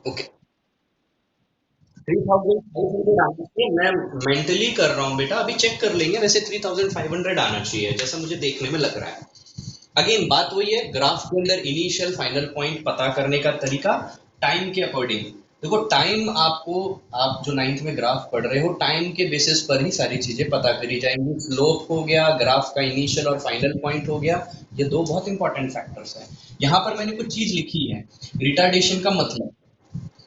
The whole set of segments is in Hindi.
ओके, 3500 आना चाहिए। मैं मेंटली कर रहा हूँ बेटा, अभी चेक कर लेंगे। वैसे 3500 आना चाहिए जैसा मुझे देखने में लग रहा है। अगेन बात वही है, ग्राफ के अंदर इनिशियल फाइनल पॉइंट पता करने का तरीका टाइम के अकॉर्डिंग। देखो टाइम आपको, आप जो नाइन्थ में ग्राफ पढ़ रहे हो, टाइम के बेसिस पर ही सारी चीजें पता करी जाएंगी। स्लोप हो गया, ग्राफ का इनिशियल और फाइनल पॉइंट हो गया, ये दो बहुत इंपॉर्टेंट फैक्टर्स हैं। यहाँ पर मैंने कुछ चीज लिखी है। रिटार्डेशन का मतलब,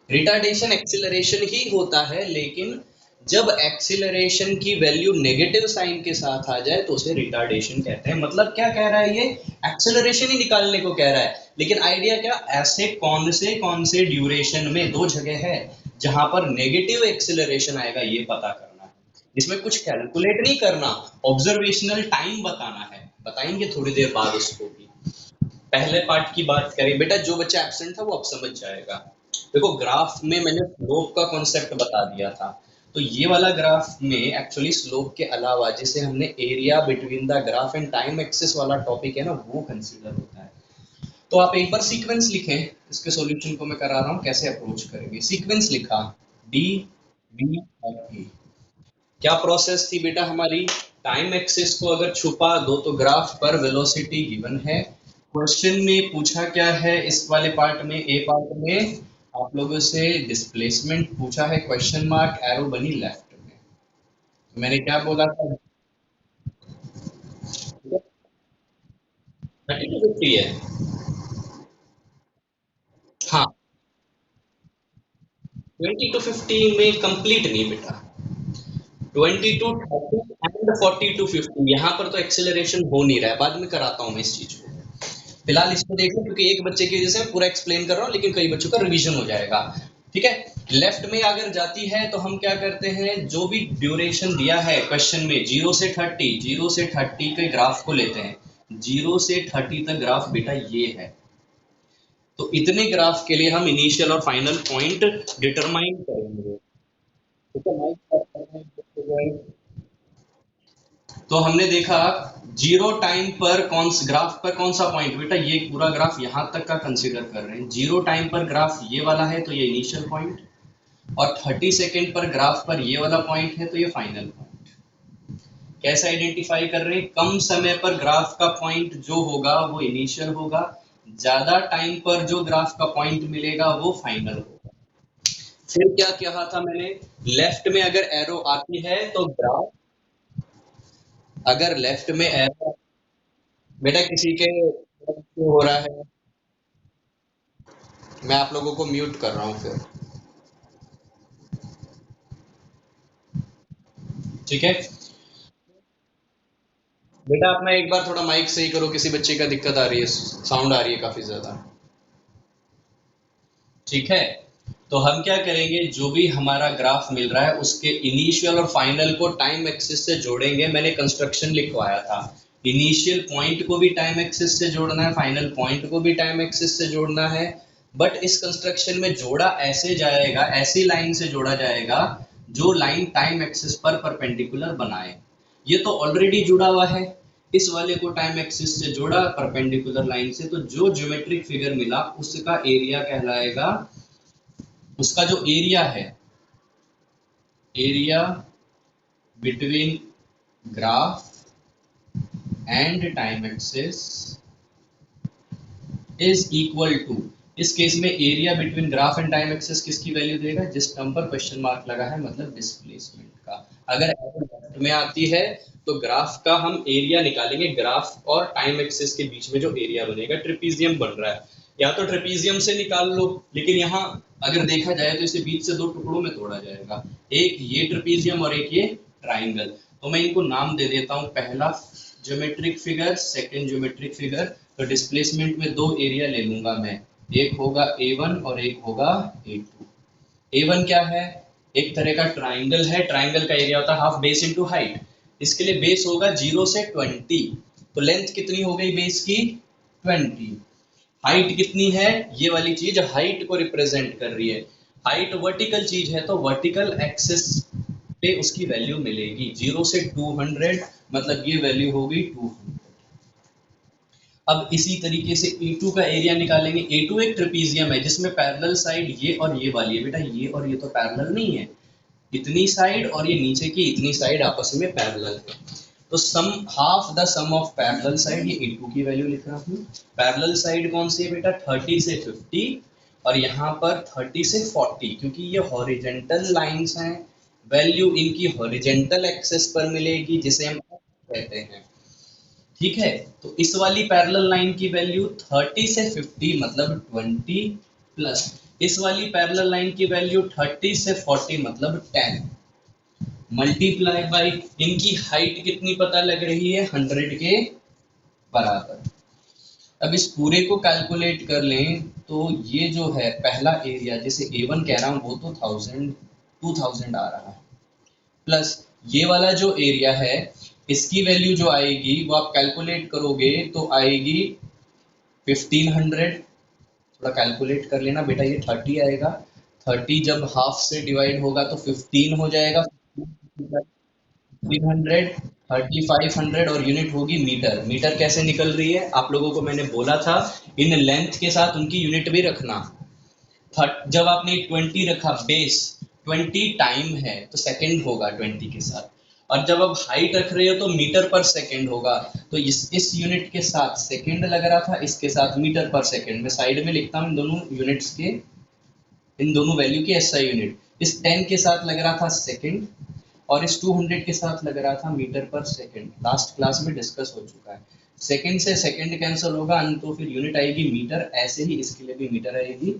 रिटार्डेशन एक्सिलरेशन ही होता है, लेकिन जब एक्सिलरेशन की वैल्यू नेगेटिव साइन के साथ आ जाए तो उसे रिटार्डेशन कहते हैं। मतलब क्या कह रहा है ये, एक्सिलरेशन ही निकालने को कह रहा है, लेकिन आइडिया क्या, ऐसे कौन से ड्यूरेशन में दो जगह है जहां पर नेगेटिव एक्सिलरेशन आएगा ये पता करना है। इसमें कुछ कैलकुलेट नहीं करना, ऑब्जर्वेशनल टाइम बताना है। बताएंगे थोड़ी देर बाद उसको भी। पहले पार्ट की बात करें बेटा, जो बच्चा एब्सेंट था वो अब समझ जाएगा। देखो ग्राफ में मैंने स्लोप का कॉन्सेप्ट बता दिया था, तो ये वाला ग्राफ में एक्चुअली स्लोप के अलावा जिसे हमने area between the graph and time axis वाला टॉपिक है ना, वो कंसीडर होता है। तो आप एक बार सीक्वेंस लिखें, इसके सॉल्यूशन को मैं करा रहा हूँ कैसे अप्रोच करेंगे। सीक्वेंस लिखा, डी बी और ए। क्या प्रोसेस थी बेटा हमारी, टाइम एक्सिस को अगर छुपा दो तो ग्राफ पर वेलोसिटी गिवन है। क्वेश्चन में पूछा क्या है इस वाले पार्ट में, ए पार्ट में आप लोगों से डिस्प्लेसमेंट पूछा है, क्वेश्चन मार्क, एरो बनी लेफ्ट में। तो मैंने क्या बोला था, 30 to 50 है। हाँ, 20 to 50 में कंप्लीट नहीं बेटा, 20 to 30 एंड 40 to 50, यहाँ पर तो एक्सेलरेशन हो नहीं रहा है, बाद में कराता हूँ मैं इस चीज को। फिलहाल इसको देखो, क्योंकि एक बच्चे की वजह से मैं पूरा एक्सप्लेन कर रहा हूँ, लेकिन कई बच्चों का रिवीजन हो जाएगा। ठीक है, लेफ्ट में अगर जाती है तो हम क्या करते हैं, जो भी ड्यूरेशन दिया है क्वेश्चन में, 0 से 30, 0 से 30 के ग्राफ को लेते हैं। 0 से 30 तक ग्राफ बेटा ये है, तो इतने ग्राफ के लिए हम इनिशियल और फाइनल पॉइंट डिटरमाइन करेंगे। ठीक है, तो हमने देखा जीरो टाइम पर कौन ग्राफ पर कौन सा पॉइंट, बेटा ये पूरा ग्राफ यहां तक का कंसीडर कर रहे हैं। जीरो टाइम पर ग्राफ ये वाला है तो ये इनिशियल पॉइंट, और 30 सेकेंड पर ग्राफ पर ये वाला पॉइंट है तो ये फाइनल पॉइंट। कैसे आइडेंटिफाई कर रहे हैं, कम समय पर ग्राफ का पॉइंट जो होगा वो इनिशियल होगा, ज्यादा टाइम पर जो ग्राफ का पॉइंट मिलेगा वो फाइनल होगा। फिर क्या कहा था मैंने, लेफ्ट में अगर एरो आती है तो ग्राफ, अगर लेफ्ट में एरो, बेटा किसी के हो रहा है, मैं आप लोगों को म्यूट कर रहा हूँ फिर। ठीक है बेटा, अपना एक बार थोड़ा माइक सही करो, किसी बच्चे का दिक्कत आ रही है, साउंड आ रही है काफी ज्यादा। ठीक है, तो हम क्या करेंगे, जो भी हमारा ग्राफ मिल रहा है उसके इनिशियल और फाइनल को टाइम एक्सिस से जोड़ेंगे। मैंने कंस्ट्रक्शन लिखवाया था, इनिशियल पॉइंट को भी टाइम एक्सिस से जोड़ना है, फाइनल पॉइंट को भी टाइम एक्सिस से जोड़ना है। बट इस कंस्ट्रक्शन में जोड़ा ऐसे जाएगा, ऐसी लाइन से जोड़ा जाएगा जो लाइन टाइम एक्सिस पर परपेंडिकुलर बनाए। ये तो ऑलरेडी जुड़ा हुआ है, इस वाले को टाइम एक्सिस से जोड़ा परपेंडिकुलर लाइन से, तो जो ज्योमेट्रिक फिगर मिला उसका एरिया कहलाएगा, उसका जो एरिया है, area between graph and time axis is equal to, इस केस में area between graph and time axis किसकी वैल्यू देगा, जिस टर्म पर क्वेश्चन मार्क लगा है, मतलब डिस्प्लेसमेंट का। अगर लेफ्ट में आती है तो ग्राफ का हम एरिया निकालेंगे, ग्राफ और टाइम एक्सिस के बीच में जो एरिया बनेगा, ट्रिपीजियम बन रहा है, या तो ट्रिपीजियम से निकाल लो, लेकिन यहाँ अगर देखा जाए तो इसे बीच से दो टुकड़ों में तोड़ा जाएगा, एक ये ट्रिपीजियम और एक ये ट्राइंगल। तो मैं इनको नाम दे देता हूँ, पहला geometric figure, second geometric figure. तो डिस्प्लेसमेंट में दो एरिया ले लूंगा मैं, एक होगा A1 और एक होगा A2। A1 क्या है, एक तरह का ट्राइंगल है, ट्राइंगल का एरिया होता है हाफ बेस इनटू हाइट। इसके लिए बेस होगा 0 से 20, तो लेंथ कितनी हो गई बेस की, 20। हाइट कितनी है, ये वाली चीज हाइट को रिप्रेजेंट कर रही है। हाइट वर्टिकल चीज है तो वर्टिकल एक्सिस पे उसकी वैल्यू मिलेगी, 0 से 200, मतलब ये वैल्यू होगी 200। अब इसी तरीके से A2 का एरिया निकालेंगे। A2 एक ट्रेपीजियम है जिसमें पैरेलल साइड ये और ये वाली है। बेटा ये और ये तो पैरेलल नहीं है, इतनी साइड और ये नीचे की इतनी साइड आपस में पैरेलल है। तो sum half the sum of parallel side, ये A2 की वैल्यू लिख रहा हूँ। पैरेलल साइड कौन सी है बेटा, 30 से 50 और यहाँ पर 30 से 40, क्योंकि ये हॉरिजेंटल लाइंस हैं, वैल्यू इनकी हॉरिजेंटल एक्सेस पर मिलेगी जिसे हम कहते हैं। ठीक है, तो इस वाली पैरेलल लाइन की वैल्यू 30 से 50 मतलब 20 प्लस इस वाली पैरेलल लाइन की वैल्यू 30 से 40 मतलब 10 मल्टीप्लाई बाई इनकी हाइट कितनी पता लग रही है, 100 के बराबर। अब इस पूरे को कैलकुलेट कर लें तो ये जो है पहला एरिया जिसे A1 कह रहा हूँ वो तो 2000 आ रहा है, प्लस ये वाला जो एरिया है इसकी वैल्यू जो आएगी वो आप कैलकुलेट करोगे तो आएगी 1500। थोड़ा कैलकुलेट कर लेना बेटा, ये 30 आएगा, 30 जब हाफ से डिवाइड होगा तो 15 हो जाएगा, 300, 3500 और यूनिट होगी मीटर। मीटर कैसे निकल रही है, आप लोगों को मैंने बोला था इन लेंथ के साथ उनकी यूनिट भी रखना। जब आपने 20 रखा बेस, 20 टाइम है तो सेकंड होगा 20 के साथ, और जब आप हाइट रख रहे हो तो मीटर पर सेकंड होगा। तो इस यूनिट के साथ सेकंड लग रहा था, इसके साथ मीटर पर सेकंड। मैं साइड में लिखता हूँ इन दोनों यूनिट्स के, इन दोनों वैल्यू के एसआई यूनिट। इस 10 के साथ लग रहा था सेकंड और इस 200 के साथ लग रहा था मीटर पर सेकंड। लास्ट क्लास में डिस्कस हो चुका है। सेकंड से सेकंड कैंसिल होगा तो फिर यूनिट आएगी मीटर, ऐसे ही इसके लिए भी मीटर आएगी।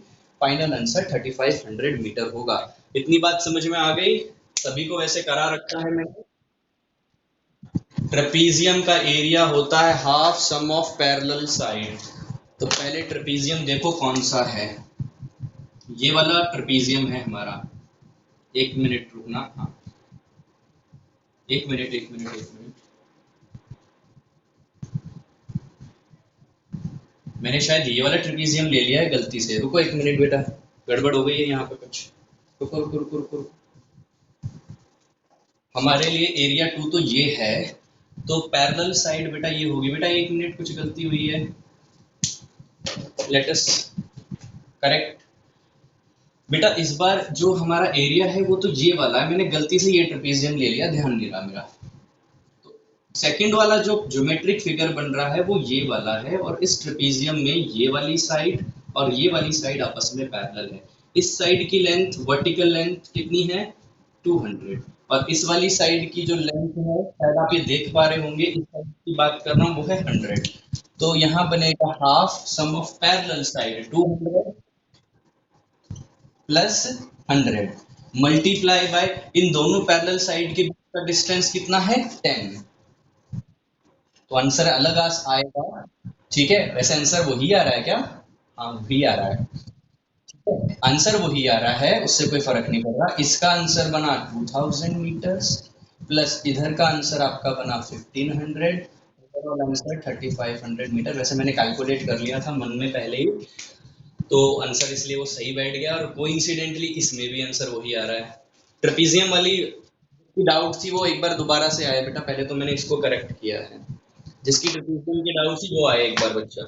फाइनल आंसर 3500 मीटर होगा। इतनी बात समझ में आ गई सभी को? वैसे करा रखा है मैंने। ट्रेपीजियम का एरिया होता है half sum of parallel side. तो पहले ट्रेपीजियम देखो कौन सा है, ये वाला ट्रेपीजियम है हमारा। एक मिनट रुकना, हाँ एक मिनट। मैंने शायद ये वाला ट्रेपीजियम ले लिया है गलती से। रुको एक मिनट बेटा, गड़बड़ हो गई है यहाँ पे कुछ। रुको। हमारे लिए एरिया 2 तो ये है, तो पैरेलल साइड बेटा ये होगी। बेटा एक मिनट, कुछ गलती हुई है, लेट अस करेक्ट। बेटा इस बार जो हमारा एरिया है वो तो ये वाला है, मैंने गलती से ये ट्रेपीजियम ले लिया, ध्यान नहीं रहा मेरा। सेकंड वाला जो ज्योमेट्रिक फिगर बन रहा है वो ये वाला है, और इस ट्रेपीजियम में ये वाली साइड और ये वाली साइड आपस में पैरेलल है। इस साइड की लेंथ, वर्टिकल लेंथ कितनी है, 200, और इस वाली साइड की जो लेंथ है शायद आप ये देख पा रहे होंगे, इस साइड की बात कर रहा हूँ, वो है 100। तो यहाँ बनेगा half sum of parallel side 200 plus 100 multiply by इन दोनों पैरेलल साइड के बीच का डिस्टेंस कितना है, 10। तो आंसर अलग आएगा। ठीक है, वैसे आंसर वही आ रहा है क्या, हाँ वही आ रहा है, आंसर वही आ रहा है, उससे कोई फर्क नहीं पड़ रहा। इसका आंसर बना 2000 मीटर्स प्लस इधर का आंसर आपका बना 1500, ओवरऑल आंसर 3500 मीटर। वैसे मैंने कैलकुलेट कर लिया था मन में पहले ही, तो आंसर इसलिए वो सही बैठ गया, और कोइंसिडेंटली इसमें भी आंसर वही आ रहा है। ट्रेपीजियम वाली डाउट थी वो एक बार दोबारा से आया बेटा, पहले तो मैंने इसको करेक्ट किया है। जिसकी ट्रेपीजियम की डाउट थी वो आए एक बार बच्चा।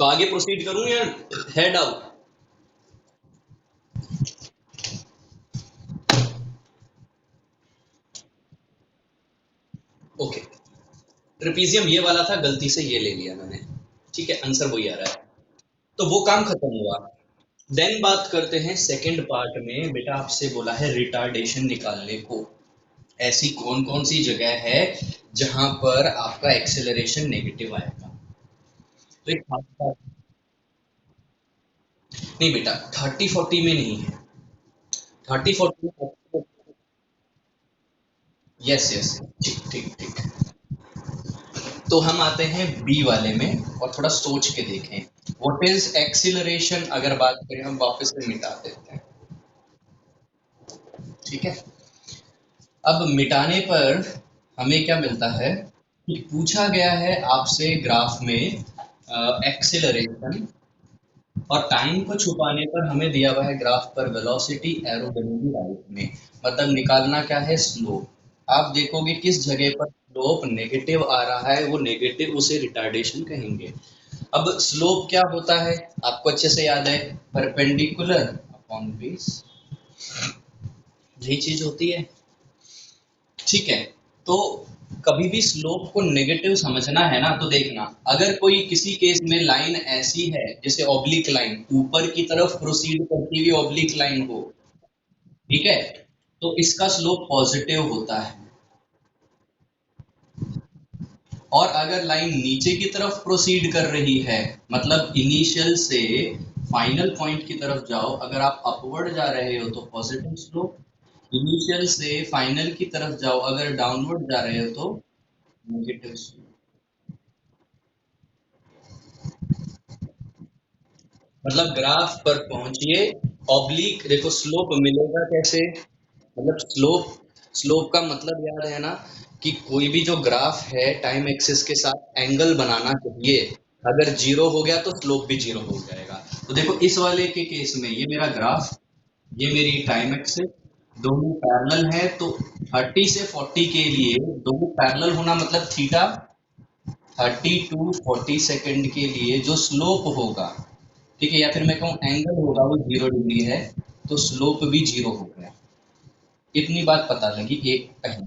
तो आगे प्रोसीड करूं या है डाउट? ओके, ट्रेपीजियम ये वाला था, गलती से ये ले लिया मैंने। ठीक है, आंसर वही आ रहा है, तो वो काम खत्म हुआ। देन बात करते हैं सेकंड पार्ट में। बेटा आपसे बोला है रिटार्डेशन निकालने को। ऐसी कौन कौन सी जगह है जहां पर आपका एक्सेलरेशन नेगेटिव आएगा। तो एक नहीं बेटा, 30-40 में नहीं है, 30-40 यस यस, ठीक ठीक ठीक। तो हम आते हैं बी वाले में और थोड़ा सोच के देखें व्हाट इज एक्सीलरेशन। अगर बात करें, हम वापस से मिटा देते हैं, ठीक है। अब मिटाने पर हमें क्या मिलता है कि पूछा गया है आपसे ग्राफ में एक्सीलरेशन और टाइम को छुपाने पर हमें दिया हुआ है ग्राफ पर वेलोसिटी, एरो बनेगी राइट में, मतलब निकालना क्या है, स्लोप। आप देखोगे किस जगह पर स्लोप नेगेटिव आ रहा है, वो नेगेटिव, उसे रिटार्डेशन कहेंगे। अब स्लोप क्या होता है, आपको अच्छे से याद है, परपेंडिकुलर अपॉन बेस, यही चीज होती है। ठीक है, तो कभी भी स्लोप को नेगेटिव समझना है ना, तो देखना, अगर कोई किसी केस में लाइन ऐसी है जैसे ऑब्लिक लाइन, ऊपर की तरफ प्रोसीड करती हुई ऑब्लिक लाइन हो, ठीक है, तो इसका स्लोप पॉजिटिव होता है। और अगर लाइन नीचे की तरफ प्रोसीड कर रही है, मतलब इनिशियल से फाइनल पॉइंट की तरफ जाओ, अगर आप अपवर्ड जा रहे हो तो पॉजिटिव स्लोप, इनिशियल से फाइनल की तरफ जाओ अगर डाउनवर्ड जा रहे हो तो नेगेटिव स्लोप। मतलब ग्राफ पर पहुंचिए, ऑब्लिक, देखो स्लोप मिलेगा कैसे, मतलब स्लोप, स्लोप का मतलब याद है ना, कि कोई भी जो ग्राफ है टाइम एक्सिस के साथ एंगल बनाना चाहिए, अगर जीरो हो गया तो स्लोप भी जीरो हो जाएगा। तो देखो इस वाले के केस में ये मेरा ग्राफ, ये मेरी टाइम एक्सिस, दोनों पैरेलल है, तो 30 से 40 के लिए दोनों पैरेलल होना मतलब थीटा, 30 टू 40 सेकंड के लिए जो स्लोप होगा, ठीक है, या फिर मैं कहूँ एंगल होगा, वो 0 डिग्री है, तो स्लोप भी 0 हो गया। इतनी बात पता लगी, एक पहली।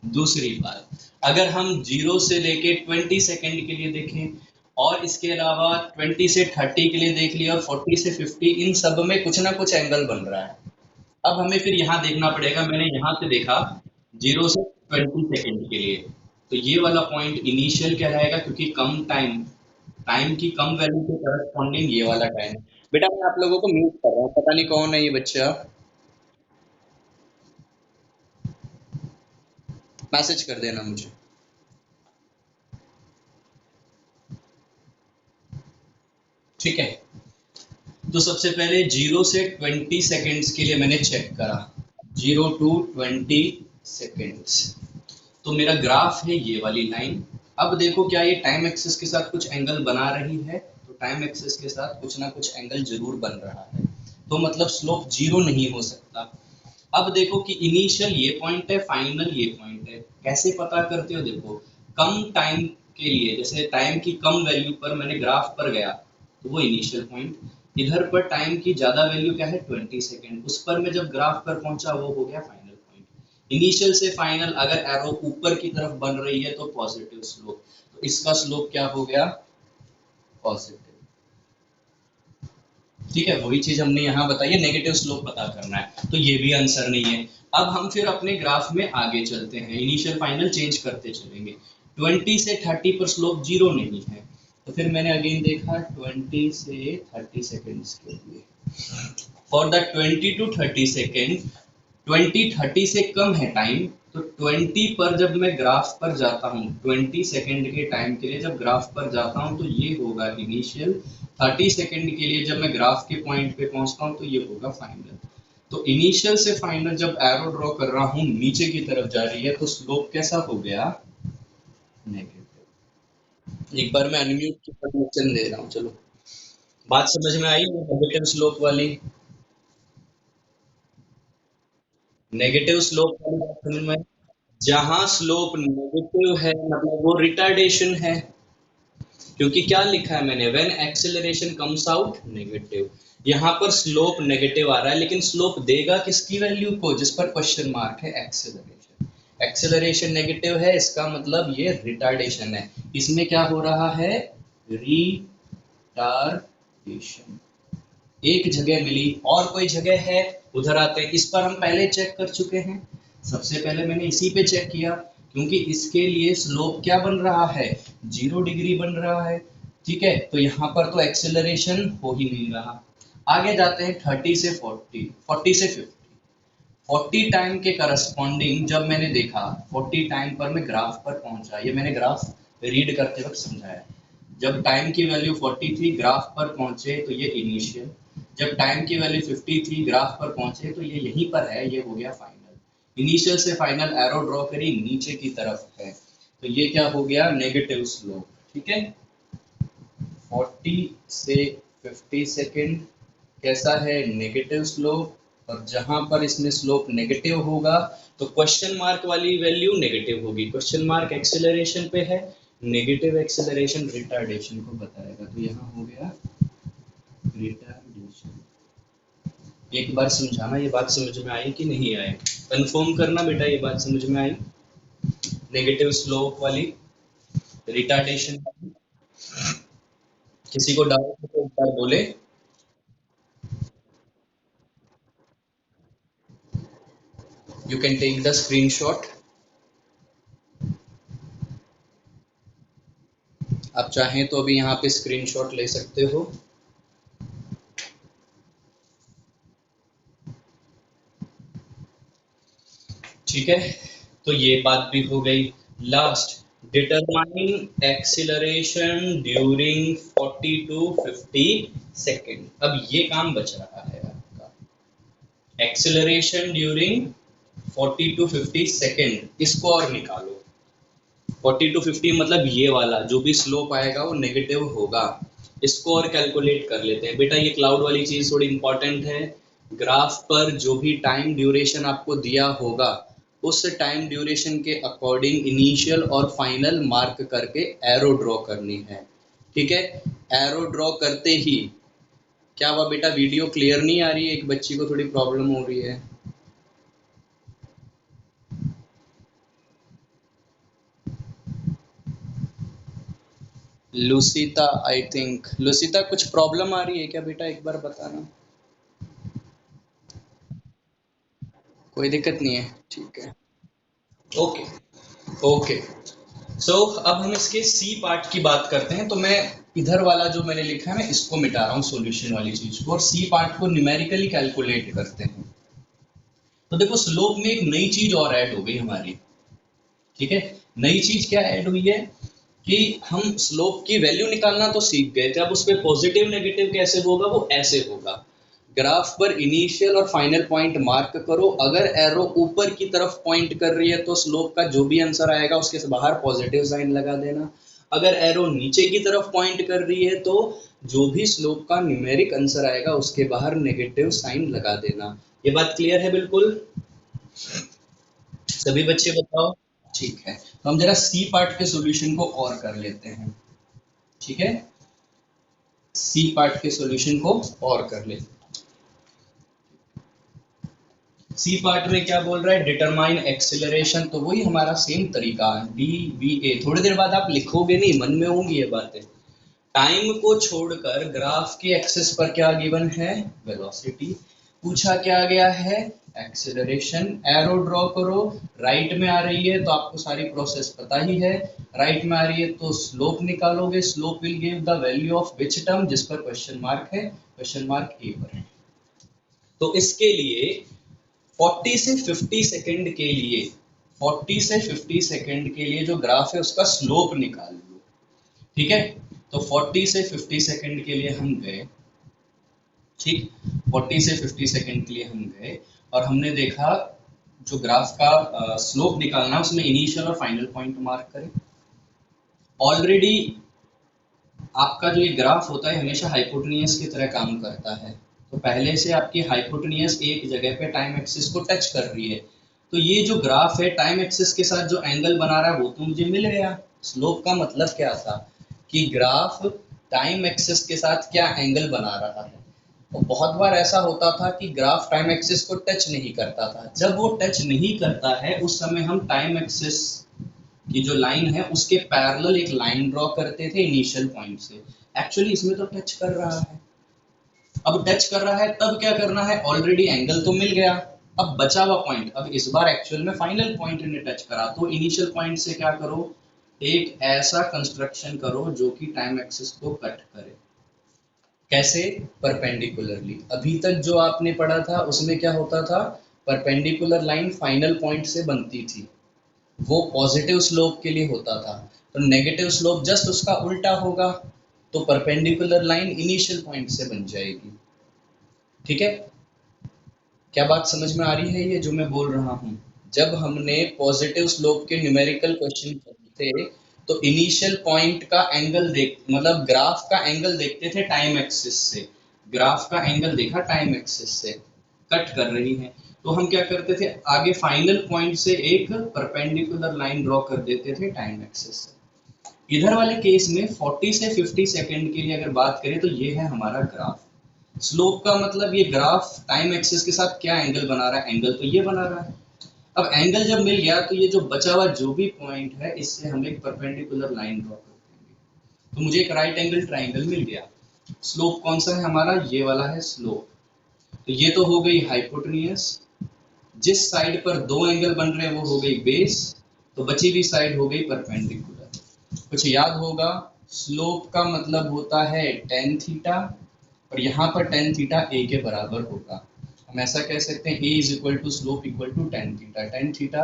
दूसरी बात, अगर हम 0 से लेके 20 सेकंड के लिए देखें, और इसके अलावा 20 से 30 के लिए देख लिया, और 40 से 50, इन सब में कुछ ना कुछ एंगल बन रहा है। अब हमें फिर यहाँ देखना पड़ेगा, मैंने यहाँ से देखा 0 से 20 सेकंड के लिए, तो ये वाला पॉइंट इनिशियल कहलाएगा, क्योंकि कम टाइम, टाइम की कम वैल्यू के करस्पॉन्डिंग ये वाला टाइम। बेटा मैं आप लोगों को म्यूट कर रहा हूँ, पता नहीं कौन है ये बच्चा, मैसेज कर देना मुझे। ठीक है, तो सबसे पहले 0 से 20 सेकेंड्स के लिए मैंने चेक करा, 0 टू 20 सेकेंड्स, तो मेरा ग्राफ है ये वाली लाइन। अब देखो क्या ये टाइम एक्सिस के साथ कुछ एंगल बना रही है, तो टाइम एक्सिस के साथ कुछ ना कुछ एंगल जरूर बन रहा है, तो मतलब स्लोप जीरो नहीं हो सकता। अब देखो कि इनिशियल ये पॉइंट है, फाइनल ये पॉइंट है, कैसे पता करते हो, देखो कम टाइम के लिए, जैसे टाइम की कम वैल्यू पर मैंने ग्राफ पर गया, तो वो इनिशियल पॉइंट, इधर पर टाइम की ज्यादा वैल्यू क्या है 20 सेकेंड, उस पर मैं जब ग्राफ पर पहुंचा वो हो गया फाइनल पॉइंट। इनिशियल से फाइनल अगर एरो ऊपर की तरफ बन रही है तो पॉजिटिव स्लोप, तो इसका स्लोप क्या हो गया, पॉजिटिव। ठीक है, वही चीज हमने यहाँ बताई है, नेगेटिव स्लोप पता करना है, तो ये भी आंसर नहीं है। अब हम फिर अपने ग्राफ में आगे चलते हैं, इनिशियल फाइनल चेंज करते चलेंगे। 20 से 30 पर स्लोप जीरो नहीं है, तो फिर मैंने अगेन देखा 20 से 30 सेकेंड्स के लिए, फॉर द 20 टू 30 सेकेंड, 20 30 से कम है टाइम, तो 20 पर जब मैं ग्राफ पर जाता हूँ, 20 सेकेंड के टाइम के लिए जब ग्राफ पर जाता हूँ तो ये होगा इनिशियल, 30 सेकेंड के लिए जब मैं ग्राफ के पॉइंट पे पहुंचता हूँ तो ये होगा फाइनल। तो इनिशियल से फाइनल जब एरो ड्रॉ कर रहा हूँ नीचे की तरफ जा रही है, तो स्लोप कैसा हो गया, नेगेटिव। एक बार मैं अनम्यूट की परमिशन दे रहा हूँ, चलो बात समझ में आई नेगेटिव स्लोप वाली, नेगेटिव स्लोप वाली बात समझ में आई? जहां स्लोप नेगेटिव है मतलब वो रिटार्डेशन है, क्योंकि क्या लिखा है मैंने, when acceleration comes out negative, यहाँ पर स्लोप नेगेटिव आ रहा है, लेकिन स्लोप देगा किसकी वैल्यू को, जिस पर क्वेश्चन मार्क है, एक्सेलरेशन। एक्सेलरेशन नेगेटिव है, इसका मतलब ये रिटार्डेशन है, इसमें क्या हो रहा है, रिटार्डेशन। एक जगह मिली, और कोई जगह है, उधर आते हैं, इस पर हम पहले चेक कर चुके हैं, सबसे पहले मैंने इसी पे चेक किया, क्योंकि इसके लिए स्लोप क्या बन रहा है, 0 डिग्री बन रहा है। ठीक है, तो यहाँ पर तो एक्सेलरेशन हो ही नहीं रहा। आगे जाते हैं 30 से 40, 40 से 50, 40 टाइम के करस्पॉन्डिंग जब मैंने देखा, 40 टाइम पर मैं ग्राफ पर पहुंचा, ये मैंने ग्राफ रीड करते वक्त समझाया, जब टाइम की वैल्यू 40 थी ग्राफ पर पहुंचे तो ये इनिशियल, जब टाइम की वैल्यू 50 थी ग्राफ पर पहुंचे तो ये यहीं पर है, ये हो गया फाइनल। इनिशियल से फाइनल एरो ड्रॉ करी, नीचे की तरफ है, तो ये क्या हो गया, नेगेटिव स्लोप। ठीक है, 40 से 50 सेकेंड कैसा है, नेगेटिव स्लोप। और जहां पर इसमें स्लोप नेगेटिव होगा तो क्वेश्चन मार्क वाली वैल्यू नेगेटिव होगी। क्वेश्चन मार्क एक्सेलरेशन पे है, नेगेटिव एक्सेलरेशन रिटार्डेशन को बताएगा। तो यहाँ हो गया रिटार्डेशन। एक बार समझाना, ये बात समझ में आई कि नहीं आई? कंफर्म करना बेटा, ये बात समझ में आई? नेगेटिव स्लोप वाली, रिटार्डेशन वाली। किसी को डाउट तो एक बार बोले। You can take the screenshot. आप चाहें तो अभी यहाँ पे स्क्रीनशॉट ले सकते हो। ठीक है, तो ये बात भी हो गई। Last, determine acceleration during 40 to 50 second. अब ये काम बच रहा है आपका, एक्सीलरेशन ड्यूरिंग 40 टू 50 सेकेंड। इसको और निकालो। 40 टू 50 मतलब ये वाला जो भी स्लोप आएगा वो नेगेटिव होगा। इसको और कैलकुलेट कर लेते हैं बेटा। ये क्लाउड वाली चीज थोड़ी इंपॉर्टेंट है। ग्राफ पर जो भी टाइम ड्यूरेशन आपको दिया होगा उस टाइम ड्यूरेशन के अकॉर्डिंग इनिशियल और फाइनल मार्क करके एरो ड्रॉ करनी है। ठीक है, एरो ड्रॉ करते ही क्या हुआ बेटा, वीडियो क्लियर नहीं आ रही है, एक बच्ची को थोड़ी प्रॉब्लम हो रही है। लुसिता, आई थिंक लुसिता कुछ प्रॉब्लम आ रही है क्या बेटा, एक बार बताना। कोई दिक्कत नहीं है, ठीक है। Okay okay. सो अब हम इसके सी पार्ट की बात करते हैं। तो मैं इधर वाला जो मैंने लिखा है मैं इसको मिटा रहा हूँ, सॉल्यूशन वाली चीज को, और सी पार्ट को न्यूमेरिकली कैलकुलेट करते हैं। तो देखो स्लोप में एक नई चीज और ऐड हो गई हमारी। ठीक है, नई चीज क्या ऐड हुई है कि हम स्लोप की वैल्यू निकालना तो सीख गए थे। अब उस पर पॉजिटिव नेगेटिव कैसे होगा, वो ऐसे होगा। ग्राफ पर इनिशियल और फाइनल पॉइंट मार्क करो। अगर एरो ऊपर की तरफ पॉइंट कर रही है तो स्लोप का जो भी आंसर आएगा उसके बाहर पॉजिटिव साइन लगा देना। अगर एरो नीचे की तरफ पॉइंट कर रही है तो जो भी स्लोप का न्यूमेरिक आंसर आएगा उसके बाहर नेगेटिव साइन लगा देना। ये बात क्लियर है बिल्कुल? सभी बच्चे बताओ। ठीक है, तो हम जरा सी पार्ट के सॉल्यूशन को और कर लेते हैं। ठीक है, सी पार्ट के सॉल्यूशन को और कर लेते हैं। सी पार्ट में क्या बोल रहा है, डिटरमाइन एक्सेलरेशन। तो वही हमारा सेम तरीका है, डी बी ए। थोड़ी देर बाद आप लिखोगे नहीं, मन में होंगी ये बातें। टाइम को छोड़कर ग्राफ के एक्सिस पर क्या गिवन है, वेलोसिटी। पूछा क्या गया है, एक्सेलरेशन। एरो ड्रॉ करो। राइट में आ रही है तो आपको सारी प्रोसेस पता ही है। राइट में आ रही है तो स्लोप निकालोगे। Slope will give the value of which term, जिस पर क्वेश्चन मार्क है, क्वेश्चन मार्क ए पर है। तो इसके लिए 40 से 50 सेकंड के लिए, 40 से 50 सेकंड के लिए जो ग्राफ है उसका स्लोप निकाल लो। ठीक है, तो 40 से 50 सेकंड के लिए हम गए। ठीक, 40 से 50 सेकंड के लिए हम गए और हमने देखा जो ग्राफ का स्लोप निकालना उसमें इनिशियल और फाइनल पॉइंट मार्क करें। ऑलरेडी आपका जो ये ग्राफ होता है हमेशा हाइपोटेनियस की तरह काम करता है। तो पहले से आपकी हाइपोटेनियस एक जगह पे टाइम एक्सिस को टच कर रही है। तो ये जो ग्राफ है टाइम एक्सिस के साथ जो एंगल बना रहा है वो तो मुझे मिल गया। स्लोप का मतलब क्या था कि ग्राफ टाइम एक्सिस के साथ क्या एंगल बना रहा है। और बहुत बार ऐसा होता था कि ग्राफ टाइम एक्सिस को टच नहीं करता था। जब वो टच नहीं करता है उस समय हम टाइम एक्सिस की जो लाइन है उसके पैरेलल एक लाइन ड्रॉ करते थे इनिशियल पॉइंट से। एक्चुअली इसमें तो टच कर रहा है। अब टच कर रहा है तब क्या करना है, ऑलरेडी एंगल तो मिल गया। अब बचा हुआ पॉइंट, अब इस बार एक्चुअल में फाइनल पॉइंट ने टच करा तो इनिशियल पॉइंट से क्या करो, एक ऐसा कंस्ट्रक्शन करो जो कि टाइम एक्सिस को कट करे। कैसे, परपेंडिकुलरली। अभी तक जो आपने पढ़ा था उसमें क्या होता था, परपेंडिकुलर लाइन फाइनल पॉइंट से बनती थी, वो पॉजिटिव स्लोप के लिए होता था। तो नेगेटिव स्लोप जस्ट उसका उल्टा होगा, तो परपेंडिकुलर लाइन इनिशियल पॉइंट से बन जाएगी। ठीक है, क्या बात समझ में आ रही है ये जो मैं बोल रहा हूँ? जब हमने पॉजिटिव स्लोप के न्यूमेरिकल क्वेश्चन थे तो इनिशियल पॉइंट का एंगल देख मतलब ग्राफ का एंगल देखते थे टाइम एक्सिस से, ग्राफ का एंगल देखा टाइम एक्सिस से, कट कर रही है तो हम क्या करते थे आगे फाइनल पॉइंट से एक परपेंडिकुलर लाइन ड्रॉ कर देते थे टाइम एक्सिस से। इधर वाले केस में 40 से 50 सेकंड के लिए अगर बात करें तो ये है हमारा ग्राफ। स्लोप का मतलब ये ग्राफ टाइम एक्सिस के साथ क्या एंगल बना रहा है, एंगल तो ये बना रहा है। अब एंगल जब मिल गया तो ये जो बचा हुआ जो भी पॉइंट है इससे हम एक परपेंडिकुलर लाइन ड्रॉ कर देंगे तो मुझे एक राइट एंगल ट्राइंगल मिल गया। स्लोप कौन सा है हमारा, ये वाला है स्लोप। तो ये तो हो गई हाइपोटेन्यूज, जिस साइड पर दो एंगल बन रहे हैं वो हो गई बेस, तो बची हुई साइड हो गई परपेंडिकुलर। कुछ याद होगा, स्लोप का मतलब होता है टेन थीटा और यहाँ पर टेन थीटा ए के बराबर होगा। हम ऐसा कह सकते हैं A is equal to slope equal to tan theta, tan theta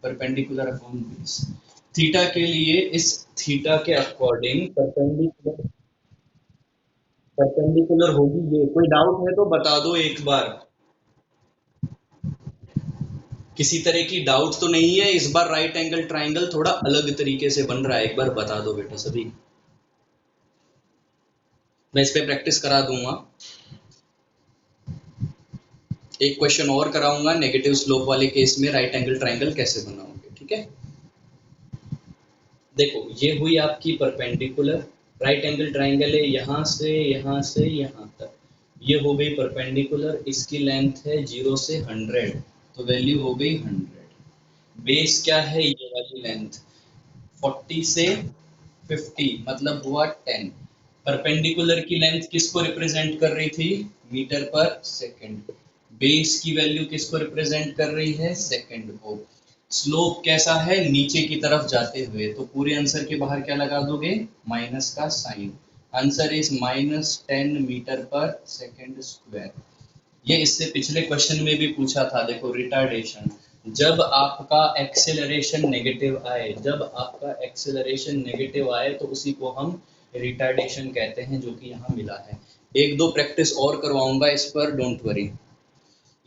perpendicular upon base. Theta के लिए इस थीटा के अकॉर्डिंग परपेंडिकुलर परपेंडिकुलर होगी ये। कोई डाउट है तो बता दो एक बार, किसी तरह की डाउट तो नहीं है? इस बार राइट एंगल ट्राइंगल थोड़ा अलग तरीके से बन रहा है, एक बार बता दो बेटा सभी। मैं इस पे प्रैक्टिस करा दूंगा, एक क्वेश्चन और कराऊंगा नेगेटिव स्लोप वाले केस में राइट एंगल ट्राइंगल कैसे बनाओगे, ठीक है। देखो ये हुई आपकी परपेंडिकुलर, राइट एंगल ट्राइंगल है यहाँ से यहाँ तक, ये हो गई परपेंडिकुलर, इसकी लेंथ है 0 से 100 तो वैल्यू हो गई 100। बेस क्या है, ये वाली लेंथ 40 से 50 मतलब हुआ 10। परपेंडिकुलर की लेंथ किसको रिप्रेजेंट कर रही थी, मीटर पर सेकंड। बेस की वैल्यू किसको रिप्रेजेंट कर रही है, सेकंड को। स्लोप कैसा है, नीचे की तरफ जाते हुए, तो पूरे आंसर के बाहर क्या लगा दोगे, माइनस का साइन। आंसर इज -10 मीटर पर सेकंड स्क्वायर। ये इससे पिछले क्वेश्चन में भी पूछा था, देखो रिटार्डेशन। जब आपका एक्सेलरेशन नेगेटिव आए, जब आपका एक्सेलरेशन नेगेटिव आए तो उसी को हम रिटार्डेशन कहते हैं, जो कि यहाँ मिला है। एक दो प्रैक्टिस और करवाऊंगा इस पर, डोंट वरी।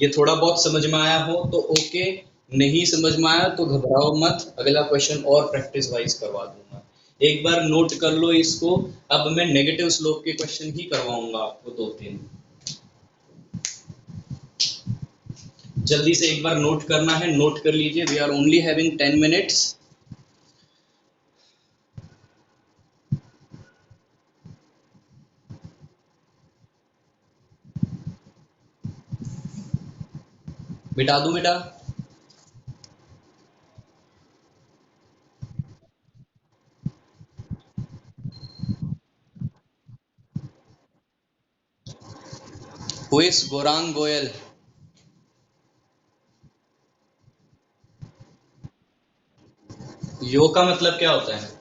ये थोड़ा बहुत समझ में आया हो तो ओके, नहीं समझ में आया तो घबराओ मत, अगला क्वेश्चन और प्रैक्टिस वाइज करवा दूंगा। एक बार नोट कर लो इसको। अब मैं नेगेटिव स्लोप के क्वेश्चन ही करवाऊंगा आपको दो तीन, जल्दी से एक बार नोट करना है, नोट कर लीजिए। We are only having 10 minutes. मिटा दूं बेटा? Who is Gorang Goyal? यो का मतलब क्या होता है?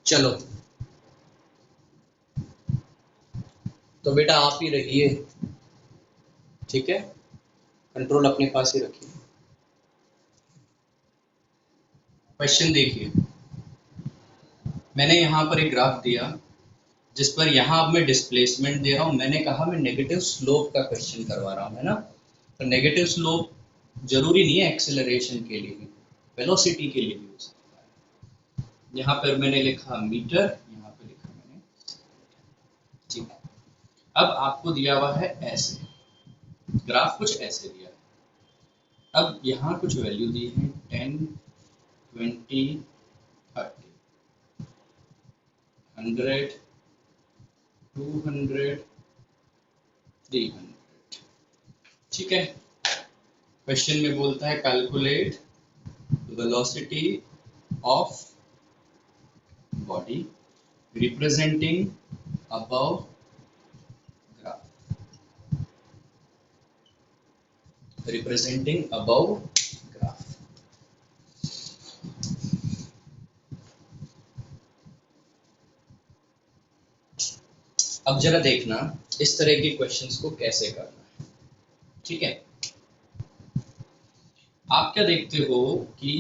चलो तो बेटा आप ही रहिए, ठीक है, कंट्रोल अपने पास ही रखिए। क्वेश्चन देखिए, मैंने यहाँ पर एक ग्राफ दिया जिस पर यहाँ अब मैं डिस्प्लेसमेंट दे रहा हूँ। मैंने कहा मैं नेगेटिव स्लोप का क्वेश्चन करवा रहा हूँ, है ना। तो नेगेटिव स्लोप जरूरी नहीं है एक्सेलरेशन के लिए, वेलोसिटी के लिए भी हो सकता है। यहाँ पर मैंने लिखा मीटर, यहाँ पे लिखा मैंने, ठीक है। अब आपको दिया हुआ है ऐसे, ग्राफ कुछ ऐसे दिया है। अब यहाँ कुछ वैल्यू दी है 10, 20, 30, 100, 200, 300, ठीक है। क्वेश्चन में बोलता है calculate velocity of body representing above graph, representing above graph. अब जरा देखना इस तरह के क्वेश्चंस को कैसे करना है, ठीक है। आप क्या देखते हो कि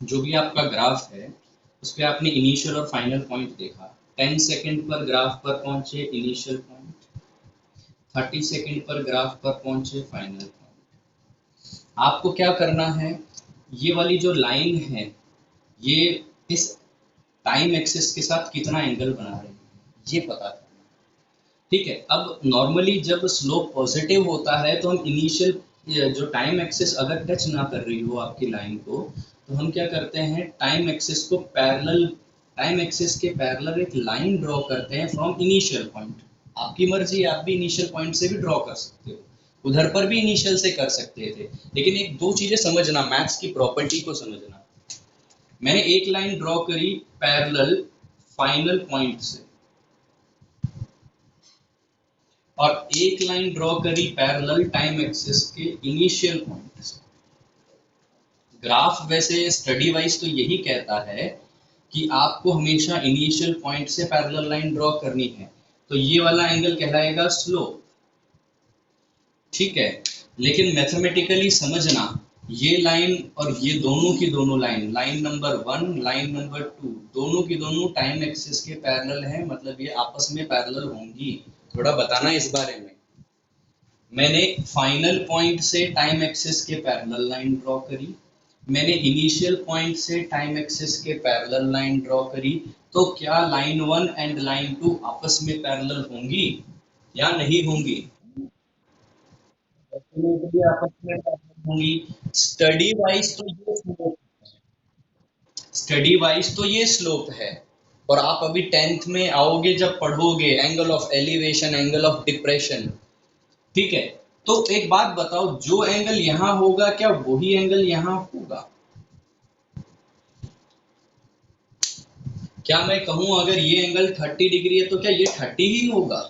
जो भी आपका ग्राफ है उस पर आपने इनिशियल और फाइनल पॉइंट देखा, 10 सेकंड पर ग्राफ पर पहुंचे इनिशियल पॉइंट, 30 सेकंड पर ग्राफ पर पहुंचे फाइनल पॉइंट। आपको क्या करना है, ये वाली जो लाइन है ये इस टाइम एक्सिस के साथ कितना एंगल बना रही है ये पता करना। ठीक है, अब नॉर्मली जब स्लोप पॉजिटिव होता है तो हम इनिशियल जो टाइम एक्सिस अगर टच ना कर रही हो आपकी लाइन को, तो हम क्या करते हैं, टाइम एक्सिस को पैरेलल, टाइम एक्सिस के पैरेलल एक लाइन ड्रॉ करते हैं फ्रॉम इनिशियल पॉइंट। आपकी मर्जी, आप भी इनिशियल पॉइंट से भी ड्रॉ कर सकते हो, उधर पर भी इनिशियल से कर सकते थे, लेकिन एक दो चीजें समझना, मैथ्स की प्रॉपर्टी को समझना। मैंने एक लाइन ड्रॉ करी पैरेलल फाइनल पॉइंट से और एक लाइन ड्रॉ करी पैरेलल टाइम एक्सिस के इनिशियल पॉइंट से। ग्राफ वैसे स्टडी वाइज तो यही कहता है कि आपको हमेशा इनिशियल पॉइंट से पैरेलल लाइन ड्रॉ करनी है, तो ये वाला एंगल कहलाएगा स्लोप। ठीक है, लेकिन मैथमेटिकली समझना, ये लाइन और ये दोनों की दोनों line, line number 1 line number 2 दोनों की दोनों टाइम एक्सिस के पैरेलल है, मतलब ये आपस में पैरेलल होंगी। थोड़ा बताना इस बारे में। मैंने फाइनल पॉइंट से टाइम एक्सिस के पैरेलल लाइन ड्रॉ करी, मैंने इनिशियल पॉइंट से टाइम एक्सिस के पैरेलल लाइन ड्रॉ करी, तो क्या लाइन 1 एंड लाइन 2 आपस में पैरेलल होंगी या नहीं होंगी? डेफिनेटली आपस में पैरेलल होंगी। स्टडी वाइज तो ये स्लोप, स्टडी वाइज तो ये स्लोप है, और आप अभी 10th में आओगे जब पढ़ोगे angle of elevation, angle of depression. ठीक है, तो एक बात बताओ, जो एंगल यहां होगा क्या वही एंगल यहां होगा? क्या मैं कहूं अगर ये एंगल 30 डिग्री है तो क्या ये 30 ही होगा?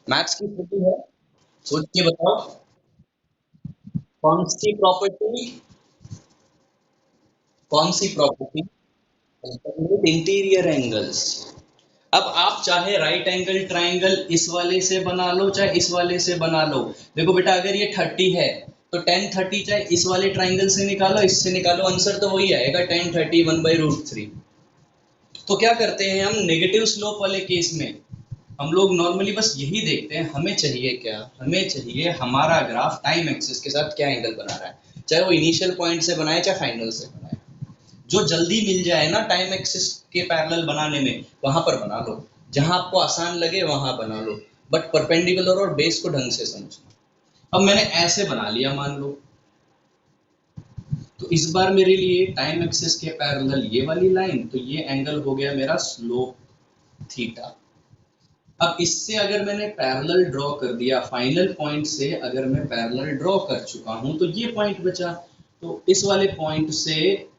मैथ्स की स्थिति है, सोच के बताओ। कौन सी प्रॉपर्टी, कौन सी प्रॉपर्टी? Interior angles. अब आप चाहे राइट एंगल ट्राइंगल इस वाले से बना लो चाहे इस वाले से बना लो। देखो बेटा, अगर ये 30 है तो 10 30 चाहे इस वाले ट्राइंगल से निकालो इससे निकालो, आंसर तो वही आएगा 10 30 1/√3। तो क्या करते हैं हम नेगेटिव स्लोप वाले केस में, हम लोग नॉर्मली बस यही देखते हैं, हमें चाहिए क्या, हमें चाहिए हमारा ग्राफ टाइम एक्सिस के साथ क्या एंगल बना रहा है, चाहे वो इनिशियल पॉइंट से बनाए चाहे फाइनल से बनाए। जो जल्दी मिल जाए ना टाइम एक्सिस के पैरेलल बनाने में, वहां पर बना लो, जहां आपको आसान लगे वहां बना लो, बट परपेंडिकुलर और बेस को ढंग से समझना। अब मैंने ऐसे बना लिया मान लो, तो इस बार मेरे लिए टाइम एक्सिस के पैरेलल ये वाली लाइन, तो ये एंगल हो गया मेरा स्लोप थीटा। अब इससे अगर मैंने पैरेलल ड्रॉ कर दिया, फाइनल पॉइंट से अगर मैं पैरेलल ड्रॉ कर चुका हूं तो ये पॉइंट बचा, तो इस वाले पॉइंट से